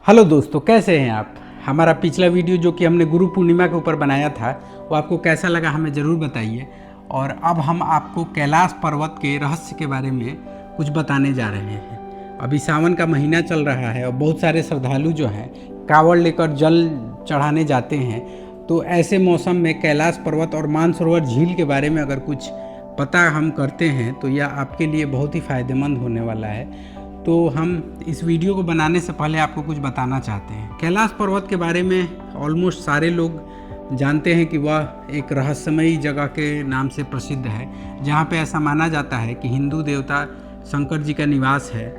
Hello दोस्तों, कैसे हैं आप। हमारा पिछला वीडियो जो कि हमने गुरु पूर्णिमा के ऊपर बनाया था वो आपको कैसा लगा हमें ज़रूर बताइए। और अब हम आपको कैलाश पर्वत के रहस्य के बारे में कुछ बताने जा रहे हैं। अभी सावन का महीना चल रहा है और बहुत सारे श्रद्धालु जो हैं कांवड़ लेकर जल चढ़ाने जाते हैं। तो ऐसे मौसम में कैलाश पर्वत और मानसरोवर झील के बारे में अगर कुछ पता हम करते हैं तो यह आपके लिए बहुत ही फ़ायदेमंद होने वाला है। तो हम इस वीडियो को बनाने से पहले आपको कुछ बताना चाहते हैं। कैलाश पर्वत के बारे में ऑलमोस्ट सारे लोग जानते हैं कि वह एक रहस्यमयी जगह के नाम से प्रसिद्ध है, जहाँ पे ऐसा माना जाता है कि हिंदू देवता शंकर जी का निवास है।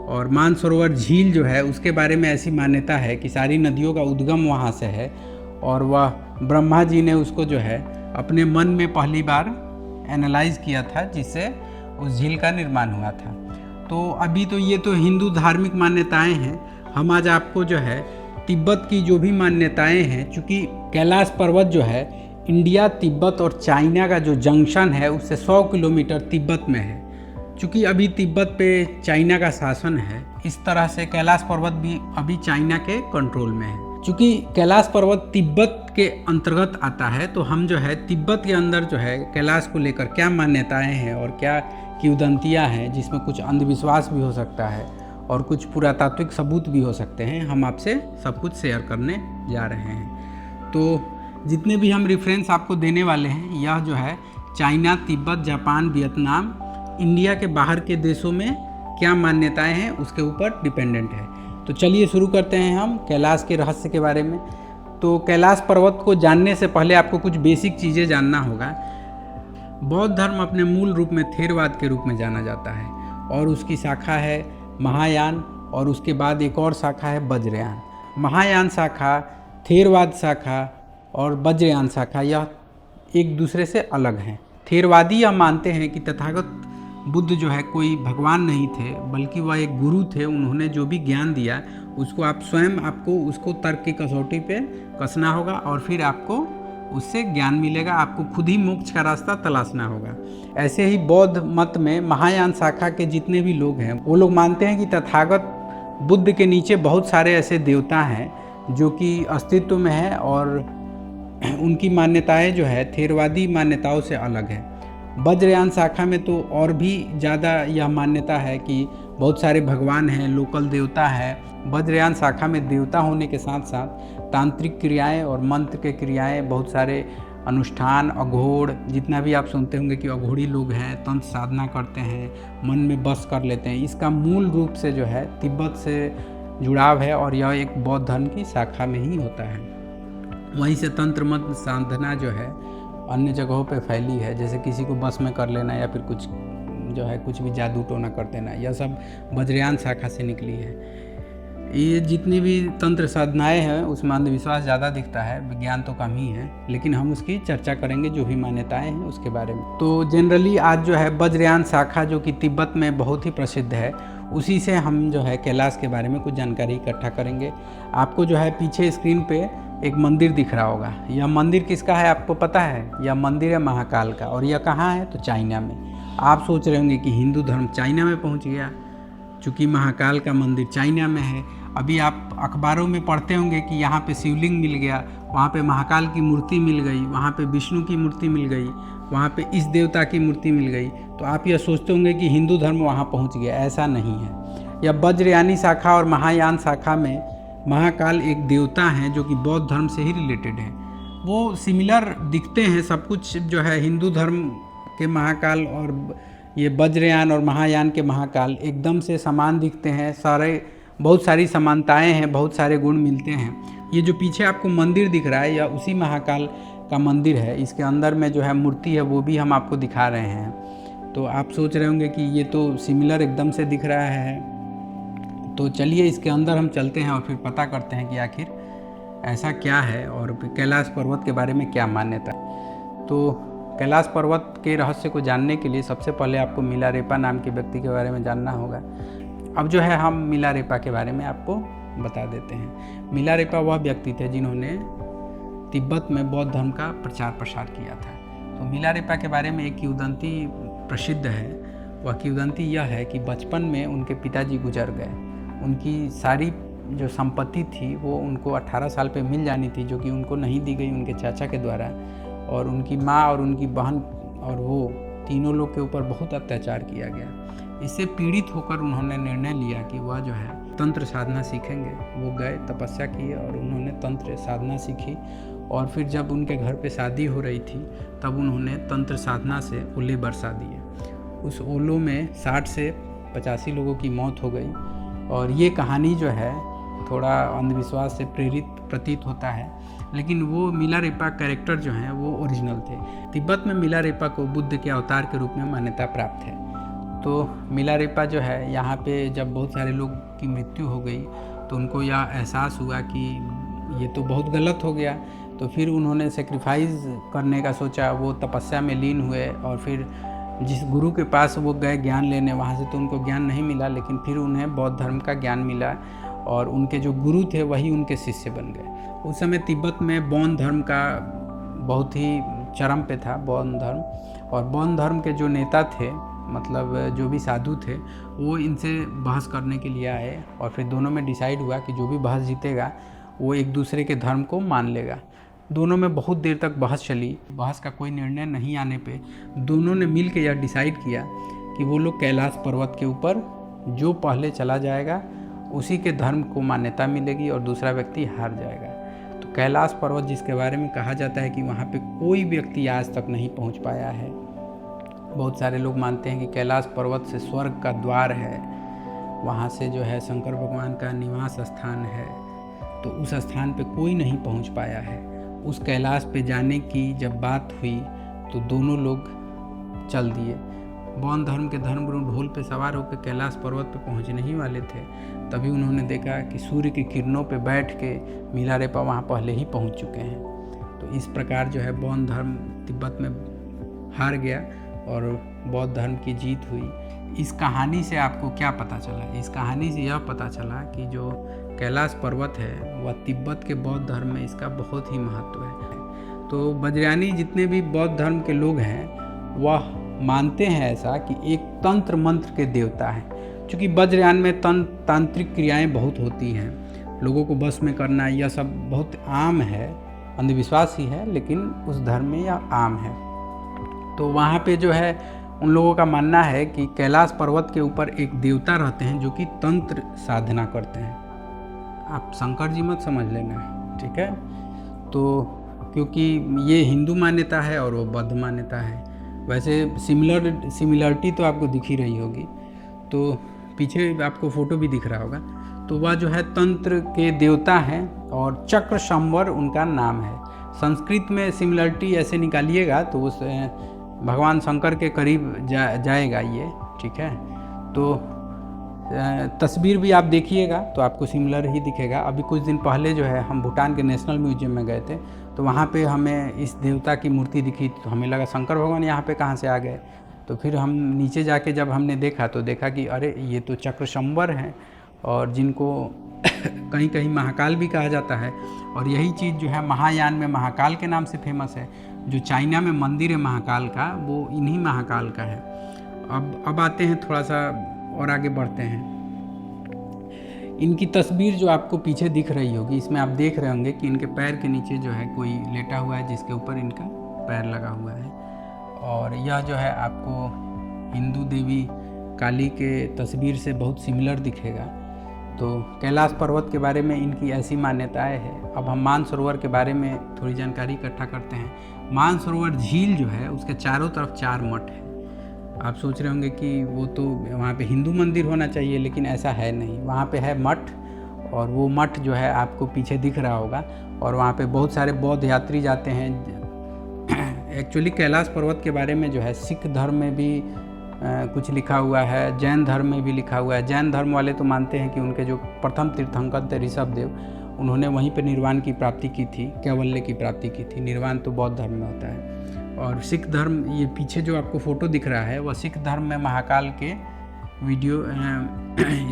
और मानसरोवर झील जो है उसके बारे में ऐसी मान्यता है कि सारी नदियों का उद्गम वहाँ से है और वह ब्रह्मा जी ने उसको जो है अपने मन में पहली बार एनालाइज किया था, जिससे उस झील का निर्माण हुआ था। तो अभी तो ये तो हिंदू धार्मिक मान्यताएं हैं। हम आज आपको जो है तिब्बत की जो भी मान्यताएं हैं, चूँकि कैलाश पर्वत जो है इंडिया, तिब्बत और चाइना का जो जंक्शन है उससे 100 किलोमीटर तिब्बत में है। चूँकि अभी तिब्बत पे चाइना का शासन है, इस तरह से कैलाश पर्वत भी अभी चाइना के कंट्रोल में है। चूँकि कैलाश पर्वत तिब्बत के अंतर्गत आता है, तो हम जो है तिब्बत के अंदर जो है कैलाश को लेकर क्या मान्यताएं हैं और क्या किंवदंतियाँ हैं, जिसमें कुछ अंधविश्वास भी हो सकता है और कुछ पुरातात्विक सबूत भी हो सकते हैं, हम आपसे सब कुछ शेयर करने जा रहे हैं। तो जितने भी हम रेफरेंस आपको देने वाले हैं, यह जो है China, Tibet, Japan, Vietnam, India के बाहर के देशों में क्या मान्यताएं हैं उसके ऊपर डिपेंडेंट है। तो चलिए शुरू करते हैं हम कैलाश के रहस्य के बारे में। तो कैलाश पर्वत को जानने से पहले आपको कुछ बेसिक चीज़ें जानना होगा। बौद्ध धर्म अपने मूल रूप में थेरवाद के रूप में जाना जाता है और उसकी शाखा है महायान, और उसके बाद एक और शाखा है वज्रयान। महायान शाखा, थेरवाद शाखा और वज्रयान शाखा यह एक दूसरे से अलग हैं। थेरवादी यह मानते हैं कि तथागत बुद्ध जो है कोई भगवान नहीं थे, बल्कि वह एक गुरु थे। उन्होंने जो भी ज्ञान दिया उसको आप स्वयं आपको उसको तर्क की कसौटी पे कसना होगा और फिर आपको उससे ज्ञान मिलेगा। आपको खुद ही मोक्ष का रास्ता तलाशना होगा। ऐसे ही बौद्ध मत में महायान शाखा के जितने भी लोग हैं वो लोग मानते हैं कि तथागत बुद्ध के नीचे बहुत सारे ऐसे देवता हैं जो कि अस्तित्व में हैं और उनकी मान्यताएं जो है थेरवादी मान्यताओं से अलग है। वज्रयान शाखा में तो और भी ज़्यादा यह मान्यता है कि बहुत सारे भगवान हैं, लोकल देवता है। वज्रयान शाखा में देवता होने के साथ साथ तांत्रिक क्रियाएं और मंत्र के क्रियाएं, बहुत सारे अनुष्ठान, अघोड़, जितना भी आप सुनते होंगे कि अघोड़ी लोग हैं, तंत्र साधना करते हैं, मन में बस कर लेते हैं, इसका मूल रूप से जो है तिब्बत से जुड़ाव है और यह एक बौद्ध धर्म की शाखा में ही होता है। वहीं से तंत्र मंत्र साधना जो है अन्य जगहों पे फैली है, जैसे किसी को बस में कर लेना या फिर कुछ जो है कुछ भी जादू टोना कर देना, यह सब वज्रयान शाखा से निकली है। ये जितनी भी तंत्र साधनाएं हैं उसमें अंधविश्वास ज़्यादा दिखता है, विज्ञान तो कम ही है, लेकिन हम उसकी चर्चा करेंगे जो भी मान्यताएं हैं उसके बारे में। तो जनरली आज जो है वज्रयान शाखा जो कि तिब्बत में बहुत ही प्रसिद्ध है, उसी से हम जो है कैलाश के बारे में कुछ जानकारी इकट्ठा करेंगे। आपको जो है पीछे स्क्रीन पे एक मंदिर दिख रहा होगा। यह मंदिर किसका है आपको पता है? यह मंदिर है महाकाल का, और यह कहाँ है? तो चाइना में। आप सोच रहे होंगे कि हिंदू धर्म चाइना में पहुँच गया, चूँकि महाकाल का मंदिर चाइना में है। अभी आप अखबारों में पढ़ते होंगे कि यहाँ पे शिवलिंग मिल गया, वहाँ पे महाकाल की मूर्ति मिल गई, वहाँ पे विष्णु की मूर्ति मिल गई, वहाँ पे इस देवता की मूर्ति मिल गई। तो आप यह सोचते होंगे कि हिंदू धर्म वहाँ पहुँच गया, ऐसा नहीं है। यह वज्रयानी शाखा और महायान शाखा में महाकाल एक देवता हैं जो कि बौद्ध धर्म से ही रिलेटेड है। वो सिमिलर दिखते हैं, सब कुछ जो है हिंदू धर्म के महाकाल और ये वज्रयान और महायान के महाकाल एकदम से समान दिखते हैं। बहुत सारी समानताएं हैं, बहुत सारे गुण मिलते हैं। ये जो पीछे आपको मंदिर दिख रहा है यह उसी महाकाल का मंदिर है। इसके अंदर में जो है मूर्ति है वो भी हम आपको दिखा रहे हैं। तो आप सोच रहे होंगे कि ये तो सिमिलर एकदम से दिख रहा है। तो चलिए इसके अंदर हम चलते हैं और फिर पता करते हैं कि आखिर ऐसा क्या है और कैलाश पर्वत के बारे में क्या मान्यता है। तो कैलाश पर्वत के रहस्य को जानने के लिए सबसे पहले आपको मिलारेपा नाम के व्यक्ति के बारे में जानना होगा। अब जो है हम मिलारेपा के बारे में आपको बता देते हैं। मिलारेपा वह व्यक्ति थे जिन्होंने तिब्बत में बौद्ध धर्म का प्रचार प्रसार किया था। तो मिलारेपा के बारे में एक किंवदंती प्रसिद्ध है। वह किंवदंती यह है कि बचपन में उनके पिताजी गुजर गए। उनकी सारी जो संपत्ति थी वो उनको 18 साल पे मिल जानी थी, जो कि उनको नहीं दी गई उनके चाचा के द्वारा। और उनकी माँ और उनकी बहन और वो तीनों लोग के ऊपर बहुत अत्याचार किया गया। इससे पीड़ित होकर उन्होंने निर्णय लिया कि वह जो है तंत्र साधना सीखेंगे। वो गए, तपस्या की और उन्होंने तंत्र साधना सीखी। और फिर जब उनके घर पे शादी हो रही थी तब उन्होंने तंत्र साधना से ओले बरसा दिए। उस ओलों में 60 से 85 लोगों की मौत हो गई। और ये कहानी जो है थोड़ा अंधविश्वास से प्रेरित प्रतीत होता है, लेकिन वो मिलारेपा कैरेक्टर जो हैं वो ओरिजिनल थे। तिब्बत में मिलारेपा को बुद्ध के अवतार के रूप में मान्यता प्राप्त है। तो मिलारेपा जो है यहाँ पे जब बहुत सारे लोग की मृत्यु हो गई तो उनको यह एहसास हुआ कि ये तो बहुत गलत हो गया। तो फिर उन्होंने सेक्रीफाइस करने का सोचा। वो तपस्या में लीन हुए और फिर जिस गुरु के पास वो गए ज्ञान लेने, वहाँ से तो उनको ज्ञान नहीं मिला, लेकिन फिर उन्हें बौद्ध धर्म का ज्ञान मिला और उनके जो गुरु थे वही उनके शिष्य बन गए। उस समय तिब्बत में बौद्ध धर्म का बहुत ही चरम पे था बौद्ध धर्म। और बौद्ध धर्म के जो नेता थे, मतलब जो भी साधु थे, वो इनसे बहस करने के लिए आए और फिर दोनों में डिसाइड हुआ कि जो भी बहस जीतेगा वो एक दूसरे के धर्म को मान लेगा। दोनों में बहुत देर तक बहस चली। बहस का कोई निर्णय नहीं आने पे दोनों ने मिल के यह डिसाइड किया कि वो लोग कैलाश पर्वत के ऊपर जो पहले चला जाएगा उसी के धर्म को मान्यता मिलेगी और दूसरा व्यक्ति हार जाएगा। तो कैलाश पर्वत जिसके बारे में कहा जाता है कि वहाँ पे कोई व्यक्ति आज तक नहीं पहुँच पाया है। बहुत सारे लोग मानते हैं कि कैलाश पर्वत से स्वर्ग का द्वार है, वहाँ से जो है शंकर भगवान का निवास स्थान है। तो उस स्थान पे कोई नहीं पहुँच पाया है। उस कैलाश पे जाने की जब बात हुई तो दोनों लोग चल दिए। बौद्ध धर्म के धर्मगुरु ढोल पे सवार होकर कैलाश पर्वत पे पहुंचने ही वाले थे, तभी उन्होंने देखा कि सूर्य की किरणों पे बैठ के मिलारेपा वहाँ पहले ही पहुंच चुके हैं। तो इस प्रकार जो है बौद्ध धर्म तिब्बत में हार गया और बौद्ध धर्म की जीत हुई। इस कहानी से आपको क्या पता चला? इस कहानी से यह पता चला कि जो कैलाश पर्वत है वह तिब्बत के बौद्ध धर्म में इसका बहुत ही महत्व है। तो बज्रयानी जितने भी बौद्ध धर्म के लोग हैं वह मानते हैं ऐसा कि एक तंत्र मंत्र के देवता है। क्योंकि वज्रयान में तांत्रिक क्रियाएं बहुत होती हैं, लोगों को बस में करना, यह सब बहुत आम है। अंधविश्वास ही है लेकिन उस धर्म में यह आम है। तो वहाँ पे जो है उन लोगों का मानना है कि कैलाश पर्वत के ऊपर एक देवता रहते हैं जो कि तंत्र साधना करते हैं। आप शंकर जी मत समझ लेना, ठीक है? तो क्योंकि ये हिंदू मान्यता है और वो बौद्ध मान्यता है। वैसे सिमिलरिटी तो आपको दिख ही रही होगी। तो पीछे आपको फोटो भी दिख रहा होगा। तो वह जो है तंत्र के देवता हैं और चक्र संवर उनका नाम है। संस्कृत में सिमिलरिटी ऐसे निकालिएगा तो उस भगवान शंकर के करीब जाएगा ये, ठीक है? तो तस्वीर भी आप देखिएगा तो आपको सिमिलर ही दिखेगा। अभी कुछ दिन पहले जो है हम भूटान के नेशनल म्यूजियम में गए थे, तो वहाँ पे हमें इस देवता की मूर्ति दिखी। तो हमें लगा शंकर भगवान यहाँ पे कहाँ से आ गए। तो फिर हम नीचे जाके जब हमने देखा तो देखा कि अरे ये तो चक्रसंवर हैं और जिनको कहीं कहीं महाकाल भी कहा जाता है। और यही चीज़ जो है महायान में महाकाल के नाम से फेमस है। जो चाइना में मंदिर है महाकाल का, वो इन्हीं महाकाल का है। अब आते हैं थोड़ा सा और आगे बढ़ते हैं। इनकी तस्वीर जो आपको पीछे दिख रही होगी, इसमें आप देख रहे होंगे कि इनके पैर के नीचे जो है कोई लेटा हुआ है जिसके ऊपर इनका पैर लगा हुआ है। और यह जो है आपको हिंदू देवी काली के तस्वीर से बहुत सिमिलर दिखेगा। तो कैलाश पर्वत के बारे में इनकी ऐसी मान्यताएं हैं। अब हम मानसरोवर के बारे में थोड़ी जानकारी इकट्ठा करते हैं। मानसरोवर झील जो है उसके चारों तरफ 4 मठ है। आप सोच रहे होंगे कि वो तो वहाँ पे हिंदू मंदिर होना चाहिए, लेकिन ऐसा है नहीं। वहाँ पे है मठ और वो मठ जो है आपको पीछे दिख रहा होगा। और वहाँ पे बहुत सारे बौद्ध यात्री जाते हैं। एक्चुअली कैलाश पर्वत के बारे में जो है सिख धर्म में भी कुछ लिखा हुआ है, जैन धर्म में भी लिखा हुआ है। जैन धर्म वाले तो मानते हैं कि उनके जो प्रथम तीर्थंकर थे ऋषभदेव, उन्होंने वहीं पे निर्वाण की प्राप्ति की थी, कैवल्य की प्राप्ति की थी। निर्वाण तो बौद्ध धर्म में होता है। और सिख धर्म, ये पीछे जो आपको फ़ोटो दिख रहा है वह सिख धर्म में महाकाल के वीडियो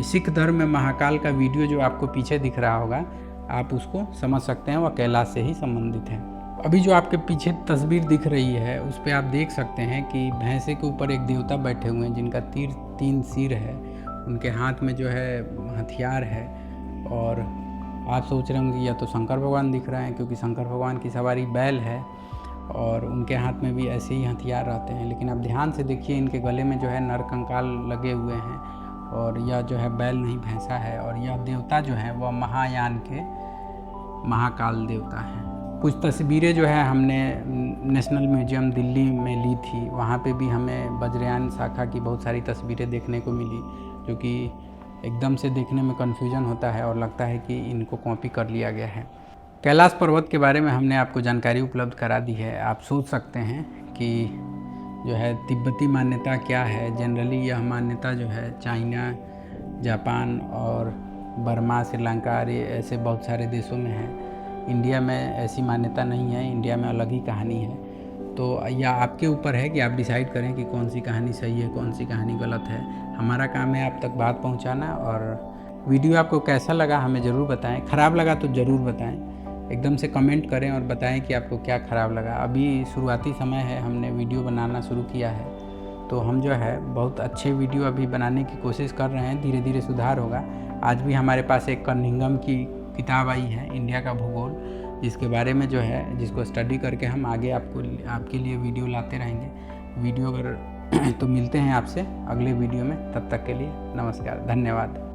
सिख धर्म में महाकाल का वीडियो जो आपको पीछे दिख रहा होगा, आप उसको समझ सकते हैं, वह कैलाश से ही संबंधित है। अभी जो आपके पीछे तस्वीर दिख रही है उस पर आप देख सकते हैं कि भैंसे के ऊपर एक देवता बैठे हुए हैं जिनका 3 सिर है। उनके हाथ में जो है हथियार है और आप सोच रहे होंगे या तो शंकर भगवान दिख रहे हैं, क्योंकि शंकर भगवान की सवारी बैल है और उनके हाथ में भी ऐसे ही हथियार रहते हैं। लेकिन आप ध्यान से देखिए, इनके गले में जो है नर कंकाल लगे हुए हैं और यह जो है बैल नहीं भैंसा है। और यह देवता जो है वह महायान के महाकाल देवता हैं। कुछ तस्वीरें जो है हमने नेशनल म्यूजियम दिल्ली में ली थी, वहाँ पे भी हमें वज्रयान शाखा की बहुत सारी तस्वीरें देखने को मिली, जो कि एकदम से देखने में कन्फ्यूजन होता है और लगता है कि इनको कॉपी कर लिया गया है। कैलाश पर्वत के बारे में हमने आपको जानकारी उपलब्ध करा दी है। आप सोच सकते हैं कि जो है तिब्बती मान्यता क्या है। जनरली यह मान्यता जो है चाइना, जापान और बर्मा, श्रीलंका ऐसे बहुत सारे देशों में है। इंडिया में ऐसी मान्यता नहीं है, इंडिया में अलग ही कहानी है। तो यह आपके ऊपर है कि आप डिसाइड करें कि कौन सी कहानी सही है, कौन सी कहानी गलत है। हमारा काम है आप तक बात पहुंचाना। और वीडियो आपको कैसा लगा हमें ज़रूर बताएं। ख़राब लगा तो ज़रूर बताएं, एकदम से कमेंट करें और बताएं कि आपको क्या ख़राब लगा। अभी शुरुआती समय है, हमने वीडियो बनाना शुरू किया है, तो हम जो है बहुत अच्छे वीडियो अभी बनाने की कोशिश कर रहे हैं। धीरे धीरे सुधार होगा। आज भी हमारे पास एक कर्निंघम की किताब आई है, इंडिया का भूगोल, जिसके बारे में जो है जिसको स्टडी करके हम आगे आपके लिए वीडियो लाते रहेंगे। वीडियो अगर तो मिलते हैं आपसे अगले वीडियो में, तब तक के लिए नमस्कार, धन्यवाद।